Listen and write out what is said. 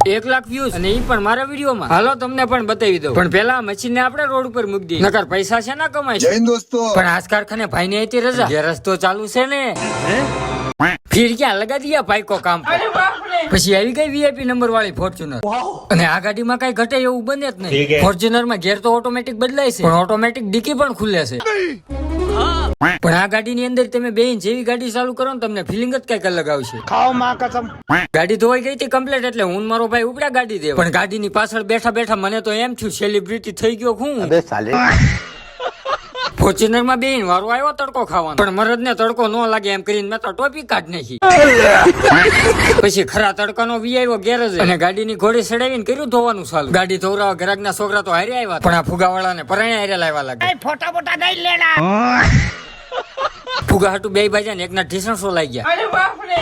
1 lakh views અને ઈ પણ મારા વિડીયોમાં. હાલો તમને પણ બતાવી દઉં, પણ પેલા મશીન ને આપણે રોડ ઉપર મૂકી દઈએ, નકર પૈસા છે ના કમાઈ. જય હિન્દ દોસ્તો. પણ આજ કારખાને ભાઈ ને હતી રજા, જે રસ્તો ચાલુ છે ને ફિર ક્યાં લગા દિયા ભાઈ કો કામ પર. પછી આવી ગઈ વીઆઈપી નંબર વાળી ફોર્ચ્યુનર, અને આ ગાડીમાં કઈ ઘટે એવું બને જ નહીં. ફોર્ચ્યુનર માં ગેર તો ઓટોમેટિક બદલાય છે, પણ ઓટોમેટિક ડીકી પણ ખુલે છે. પણ આ ગાડીની અંદર તમે 2 ઇંચ જેવી ગાડી ચાલુ કરો ને તમને ફિલિંગ જ કઈક અલગ આવશે. ખાઓ માં કસમ. ગાડી ધોવાઈ ગઈ હતી કમ્પ્લીટ, એટલે હું મારો ભાઈ ઉપડ્યા ગાડી દે. પણ ગાડીની પાછળ બેઠા બેઠા મને તો એમ થયું સેલિબ્રિટી થઈ ગયો હું. અબે સાલે. ફોર્ચ્યુનર માં બેન વારો આવ્યો તડકો ખાવાનો, પણ મરદ ને તડકો ન લાગે એમ કરીને મેં તો ટોપી કાઢ નાખી. પછી ખરા તડકાનો વી આવ્યો ગેરેજ, અને ગાડીની ઘોડી ચડાવીને કર્યું ધોવાનું ચાલુ. ગાડી ધોવરાવા ગ્રાહકના છોકરા તો હારે આવ્યા, પણ આ ફુગાવાળાને પરણે હારે લાવ્યા લાગે. ફોટા બોટા નહીં લેલા. ફુગા હાટુ બે બાજા ને એકના ઢીસણ સો લાગી ગયા. અરે બાપ રે.